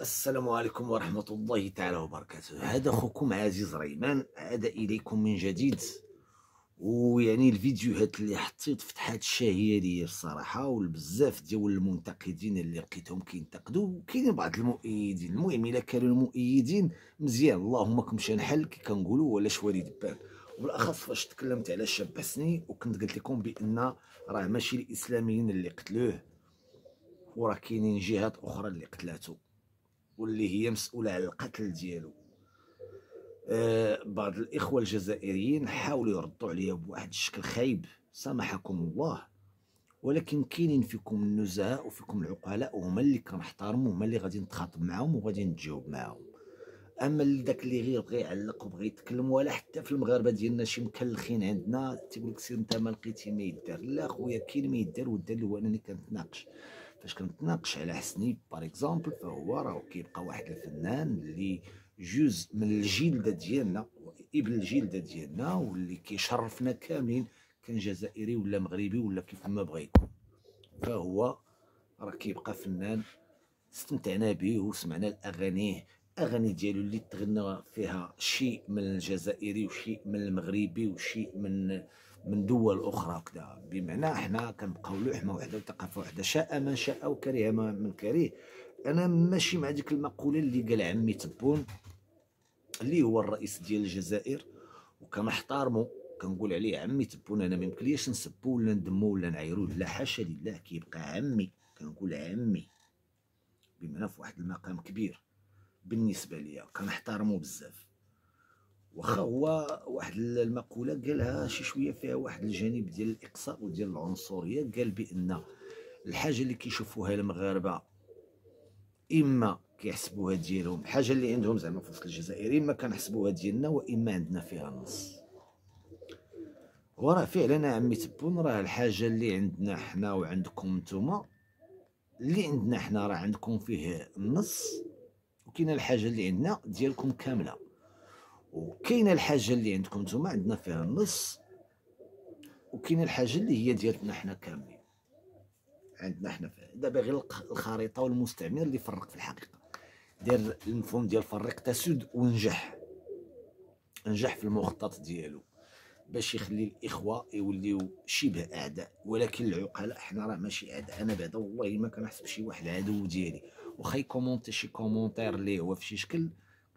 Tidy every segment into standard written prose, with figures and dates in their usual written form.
السلام عليكم ورحمة الله تعالى وبركاته. هذا أخوكم عزيز ريمان عاد إليكم من جديد. ويعني الفيديوهات اللي حطيت فتحات شهية لي الصراحة، والبزاف ديال المنتقدين اللي لقيتهم كينتقدوا، وكاينين بعض المؤيدين. المهم إلا كانوا المؤيدين مزيان، اللهم كمشى نحل كي كنقولوا ولا شوالي دبان. وبالاخص فاش تكلمت على شاب حسني وكنت قلت لكم بان راه ماشي الاسلاميين اللي قتلوه، وراه كاينين جهات اخرى اللي قتلاتو واللي هي مسؤولة على القتل ديالو. بعض الإخوة الجزائريين حاولوا يردوا عليا بواحد الشكل خايب، سامحكم الله، ولكن كاينين فيكم النزهاء وفيكم العقلاء، وهما اللي كنحترموا، هما اللي غادي نتخاطب معاهم وغادي نتجاوب معاهم. اما اللي داك اللي غير بغى يعلق وبغى يتكلم، ولا حتى في المغاربه ديالنا شي مكلخين عندنا تيقول لك سير انت ما لقيتي ما يدار. لا خويا، كاين ما يدار، والدار اللي هو انني كنتناقش. فاش كنتناقش على حسني باغ اكزومبل، فهو راه كيبقى واحد الفنان اللي جزء من الجلده ديالنا، ابن الجلده ديالنا، واللي كيشرفنا كاملين، كان جزائري ولا مغربي ولا كيف ما بغى يكون. فهو راه كيبقى فنان استمتعنا به وسمعنا الاغاني ديالو اللي تغنى فيها شيء من الجزائري وشيء من المغربي وشيء من دول اخرى كذا. بمعنى حنا كنبقاو لوحمه واحده وثقافه واحده، شاء من شاء وكره من كره. انا ماشي مع ديك المقوله اللي قال عمي تبون اللي هو الرئيس ديال الجزائر وكنحتارمو، كنقول عليه عمي تبون. انا ما يمكنليش نسبو ولا ندمو ولا نعايروه، لا حاشا لله، كيبقى عمي، كنقول عمي بمعنى في واحد المقام كبير بالنسبه ليا، كنحترمو بزاف. واخا هو واحد المقوله قالها شي شويه فيها واحد الجانب ديال الاقصاء وديال العنصريه، قال بان الحاجه اللي كيشوفوها المغاربه اما كيحسبوها ديالهم، الحاجه اللي عندهم زعما في وسط الجزائر اما كنحسبوها ديالنا واما عندنا فيها النص. وراه فعلا عمي تبون، راه الحاجه اللي عندنا حنا وعندكم نتوما، اللي عندنا حنا راه عندكم فيه النص، وكاينه الحاجه اللي عندنا ديالكم كامله، وكاينه الحاجه اللي عندكم نتوما عندنا فيها النص، وكاينه الحاجه اللي هي ديالنا حنا كاملين عندنا حنا فيها. دابا غير الخريطه والمستعمر اللي فرق في الحقيقه، دار المفهوم ديال فرق تسد ونجح في المخطط ديالو باش يخلي الاخوه يوليو شبه اعداء. ولكن العقلاء حنا راه ماشي اعداء. انا بعدا والله ما كنحسب شي واحد عدو ديالي، واخا يكومونتي شي كومونتير اللي هو في شي شكل،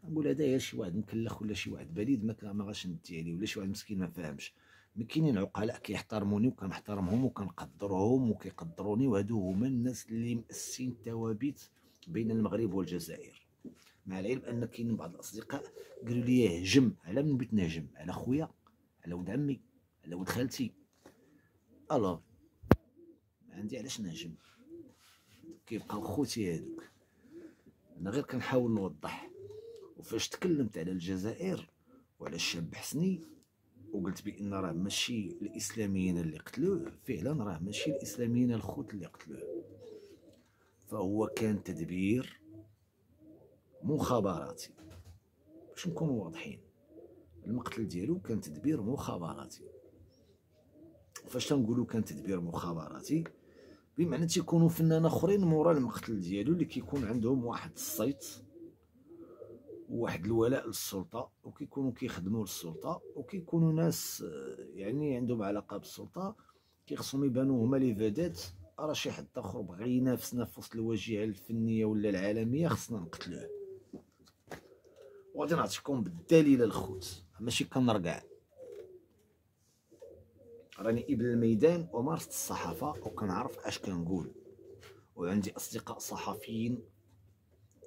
كنقول هذا غير شي واحد مكلخ ولا شي واحد بليد ما غاش ندي عليه، ولا شي واحد مسكين ما فاهمش. مي كاينين عقلاء كيحترموني وكنحترمهم وكنقدرهم وكيقدروني، وهادو هما الناس اللي مأسين التوابيت بين المغرب والجزائر. مع العلم ان كاينين بعض الاصدقاء قالوا لي هجم. على من بغيت نهجم؟ على خويا، على ولد عمي، على ولد خالتي؟ الوغ ما عندي علاش نهجم، كيبقاو خوتي هادوك. انا غير كنحاول نوضح. وفاش تكلمت على الجزائر وعلى الشاب حسني وقلت بان راه ماشي الاسلاميين اللي قتلوه، فعلا راه ماشي الاسلاميين الخوت اللي قتلوه، فهو كان تدبير مخابراتي. باش نكونوا واضحين، المقتل ديالو كان تدبير مخابراتي. فاش تنقولوا كان تدبير مخابراتي، بمعنى تيكونوا فنان اخرين مورا المقتل ديالو اللي كيكون عندهم واحد الصيت وواحد الولاء للسلطه، وكيكونوا كيخدموا للسلطه، وكيكونوا ناس يعني عندهم علاقه بالسلطه، كيخصهم يبانوا هما لي فيدات. راه شي حد اخر بغى ينافسنا في وسط الواجهه الفنيه ولا العالميه، خصنا نقتلوه. وغادي نعطيكم بالدليل الخوت، ماشي كنرقع. راني ابن الميدان ومارست الصحافه وكنعرف اش كنقول، وعندي اصدقاء صحفيين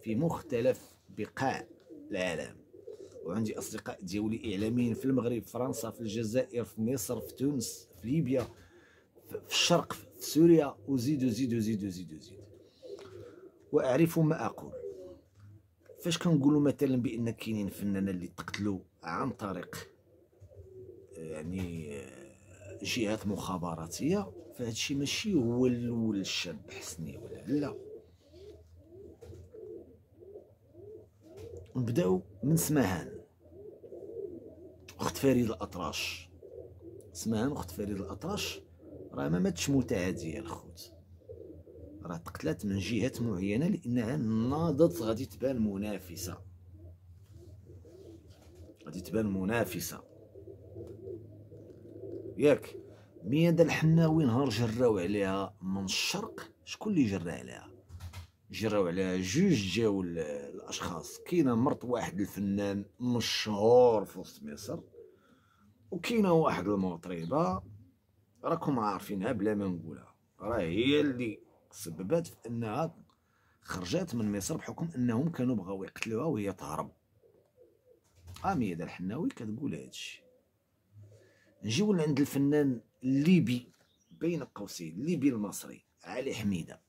في مختلف بقاع العالم، وعندي اصدقاء ديولي اعلاميين في المغرب، في فرنسا، في الجزائر، في مصر، في تونس، في ليبيا، في الشرق، في سوريا، وزيد وزيد وزيد وزيد وزيد، واعرف ما اقول. فاش كنقولوا مثلا بان كاينين فنانين اللي تقتلوا عن طريق يعني جهات مخابراتيه، فهاد الشيء ماشي هو الاول الشاب حسني ولا لا. نبداو من سماهان، اخت فريد الاطرش. سماهان اخت فريد الاطرش راه ما ماتش متعديه الخوت، راه تقتلات من جهات معينه لانها ناضت غادي تبان منافسه، غادي تبان منافسه ياك. ميادة الحناوي نهار جراو عليها من الشرق، شكون اللي جرى عليها؟ جراو عليها جوج جاو الاشخاص. كاينه مرت واحد الفنان مشهور في وسط مصر، وكاينه واحد المطربه راكم عارفينها بلا ما نقولها، راه هي اللي سببت في انها خرجت من مصر بحكم انهم كانوا بغاو يقتلوها وهي تهرب. ميادة الحناوي كتقول هادشي. نجيو لعند الفنان الليبي بين قوسين، الليبي المصري علي حميدة.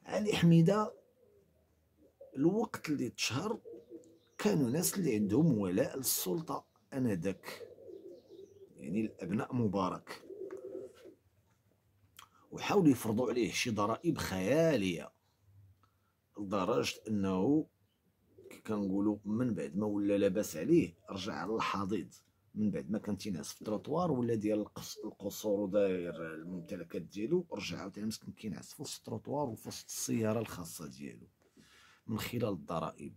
علي حميدة الوقت اللي تشهر كانوا ناس اللي عندهم ولاء للسلطة انذاك، يعني الابناء مبارك، وحاولوا يفرضوا عليه شي ضرائب خيالية لدرجة انه كي كنقولوا من بعد ما ولا لاباس عليه رجع على الحضيض. من بعد ما كان تينعس في التروطوار ولا ديال القصور وداير الممتلكات ديالو، رجع عاوتاني مسكين كينعس في وسط التروطوار وفي وسط السياره الخاصه ديالو من خلال الضرائب.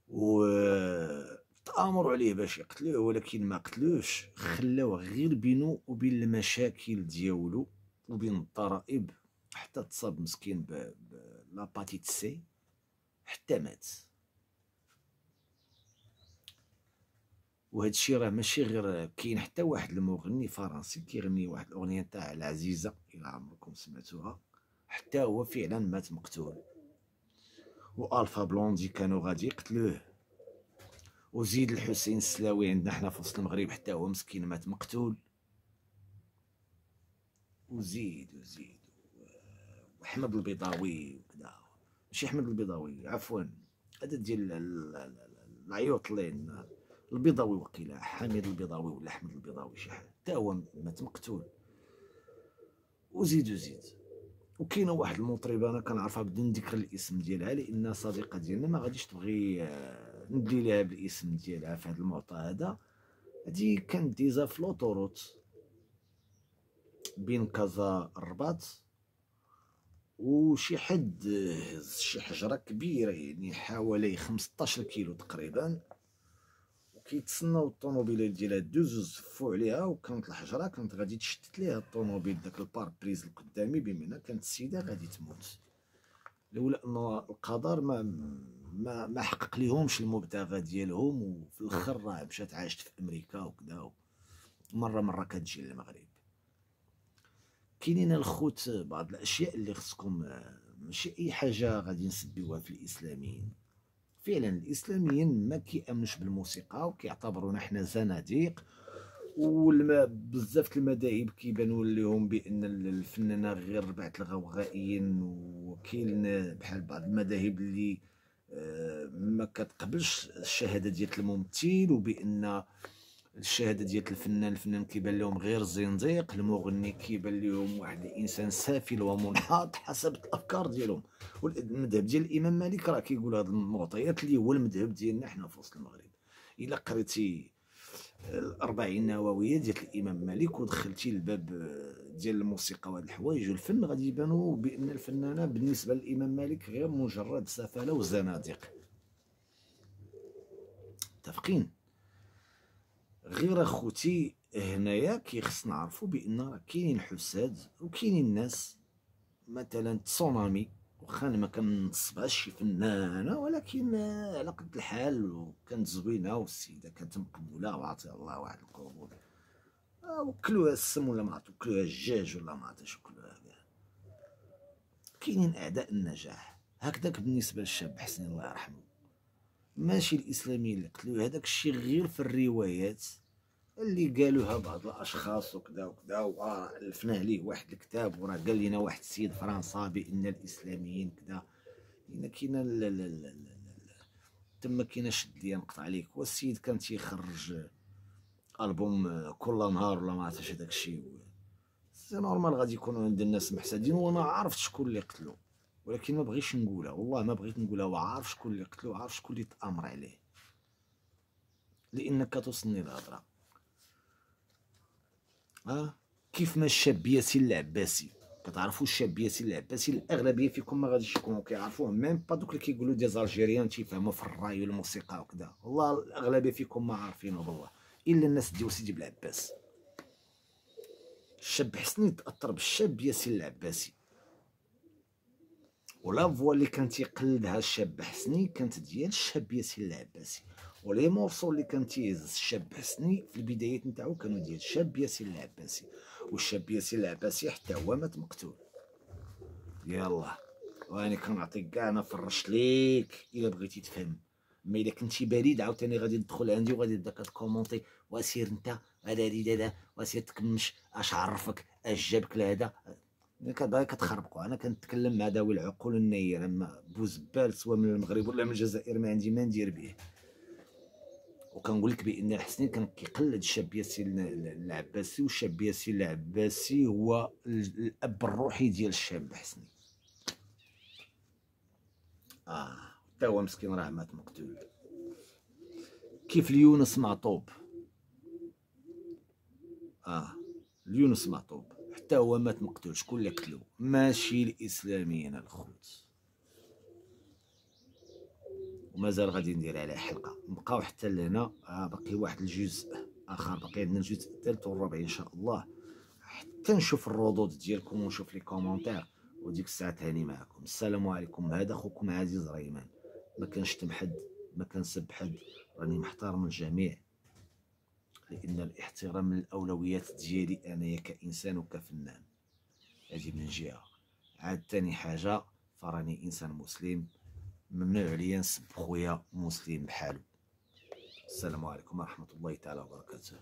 و تآمروا عليه باش يقتلوه، ولكن ما قتلوش، خلاوه غير بينو وبين المشاكل ديالو وبين الضرائب، حتى تصاب مسكين لاباتيت سي حتى مات. وهذا الشيء راه ماشي غير، كاين حتى واحد المغني فرنسي كيغني واحد الاغنيه تاع العزيزه الى عمركم سمعتوها، حتى هو فعلا مات مقتول. والفا بلوندي كانوا غادي يقتلوه، وزيد الحسين السلاوي عندنا حنا في وسط المغرب حتى هو مسكين مات مقتول. وزيد وحمد البيضاوي وكذا، ماشي حمد البيضاوي عفوا، هذا ديال العيوط اللي البيضاوي، وقيلا حميد البيضاوي ولا احمد البيضاوي شي حاجه، حتى هو مات مقتول. وزيد. وكاينه واحد المطربه انا كنعرفها بدون ذكر الاسم ديالها لان صديقه ديالنا ما غاديش تبغي ندي ليها بالاسم ديالها في هذا المعطى هذا. هادي كانت ديزا في لوطوروت بين كازا الرباط، وشي حد هز شي حجره كبيره يعني حوالي 15 كيلو تقريبا، كيتسناو الطوموبيله ديالها دوز وزفوا عليها، وكانت الحجره كانت غادي تشتت ليها الطوموبيل داك البار بريز القدامي، بمعنى كانت السيده غادي تموت لولا ان القدر ما حقق ليهمش المبتغى ديالهم. وفي الاخر راه مشات عاشت في امريكا وكذا، مره كتجي للمغرب. كاينين الخوت بعض الاشياء اللي خصكم، ماشي اي حاجه غادي نسبيوها في الاسلاميين. فعلا الاسلاميين ما كيامنوش بالموسيقى وكيعتبرونا حنا زناديق، بزاف المذاهب كيبانوا لهم بان الفنانه غير بعث الغوغائيين، وكاين بحال بعض المذاهب اللي ما كتقبلش الشهاده ديال الممثل، وبان الشهاده ديال الفنان كيبان لهم غير زنزيق، المغني كيبان لهم واحد الانسان سافل ومنحط حسب الافكار ديالهم. والمذهب ديال الامام مالك راه كيقول هاد المعطيات اللي هو المذهب ديالنا حنا في وسط المغرب. الا قريتي الأربعين النووية ديال الإمام مالك ودخلتي الباب ديال الموسيقى وهاد الحوايج والفن، غادي يبانوا بأن الفنانة بالنسبة للإمام مالك غير مجرد سفالة وزنادق. متفقين؟ غير اخوتي هنايا كيخص نعرفوا بان راه كاينين حساد وكاينين ناس مثلا تسونامي، واخا انا ما كنصبهاش شي فنانه، ولكن على قد الحال وكانت زوينه والسيده كانت مقبوله وعطيها الله واحد القبول، وكلوها السم ولا ما وكلوها الدجاج ولا ما عرفتش وكلوها كاع. كاينين اعداء النجاح هكذاك بالنسبه للشاب حسني الله يرحمه، ماشي الاسلاميين اللي قتلوه، هذاك الشيء غير في الروايات اللي قالوها بعض الاشخاص وكذا وكذا، والفنا عليه واحد الكتاب، وراه قال لنا واحد السيد فرنسا بان الاسلاميين كذا. لان كاينه تما كاينه شد ليا نقطع عليك، والسيد كان تيخرج البوم كل نهار ولا ما عرفتش هذاك الشيء، سي نورمال غادي يكونوا عند الناس محسدين. وانا عرفت شكون اللي قتلو، ولكن ما بغيتش نقولها، والله ما بغيت نقولها، وعارف شكون اللي قتلو، عارف شكون اللي تامر عليه، لان كتوصلني الهضره. كيف ما الشاب ياسين العباسي كتعرفوا الشاب ياسين العباسي الاغلبيه فيكم ما غاديش يكونوا كيعرفوه، ميم با دوك اللي كيقولوا دي زالجيريان تيفهموا في الراي والموسيقى وكذا، والله الاغلبيه فيكم ما عارفينه بالله، الا الناس ديال سيدي بلعباس. الشاب حسني تاثر بالشاب ياسين العباسي، ولا فوا اللي كان تيقلدها الشاب حسني كانت ديال الشاب ياسين العباسي، ولي مورسو اللي كان تيهز الشاب حسني في البدايات نتاعو كانوا ديال الشاب ياسين العباسي، والشاب ياسين العباسي حتى هو مات مقتول. يلا واني كنعطيك كاع، انا فرشت ليك الا بغيتي تفهم. اما الا كنتي بريد عاوتاني غادي تدخل عندي وغادي تبدا كتكومونتي، وسير انت هذا هذا وسير تكمش، اش عرفك اش جابك لهذا. كتبغي كتخربقوا. انا كنتكلم مع ذوي العقول النيره، اما بوزبال سواء من المغرب ولا من الجزائر ما عندي ما ندير به. وكنقول لك بان الحسني كان كيقلد الشاب ياسين العباسي، والشاب ياسين العباسي هو الاب الروحي ديال الشاب حسني. حتى هو مسكين راه مات مقتول، كيف اليونس معطوب. اليونس معطوب حتى هو مات مقتول. شكون اللي قتلو؟ ماشي الاسلاميين الخوت. ومازال غادي ندير عليه حلقه، نبقاو حتى لهنا. باقي واحد الجزء اخر، باقي عندنا الجزء الثالث والرابع ان شاء الله، حتى نشوف الردود ديالكم ونشوف لي كومونتير. وديك الساعه تاني معكم. السلام عليكم. هذا خوكم عزيز ريمان، ما كنشتم حد، ما كنسب حد، راني محترم الجميع، لان الاحترام من الاولويات ديالي انايا كانسان وكفنان. هذه من جهه. عاد تاني حاجه، فراني انسان مسلم، ممنوع عليا نسب خويا مسلم بحالو. السلام عليكم ورحمه الله تعالى وبركاته.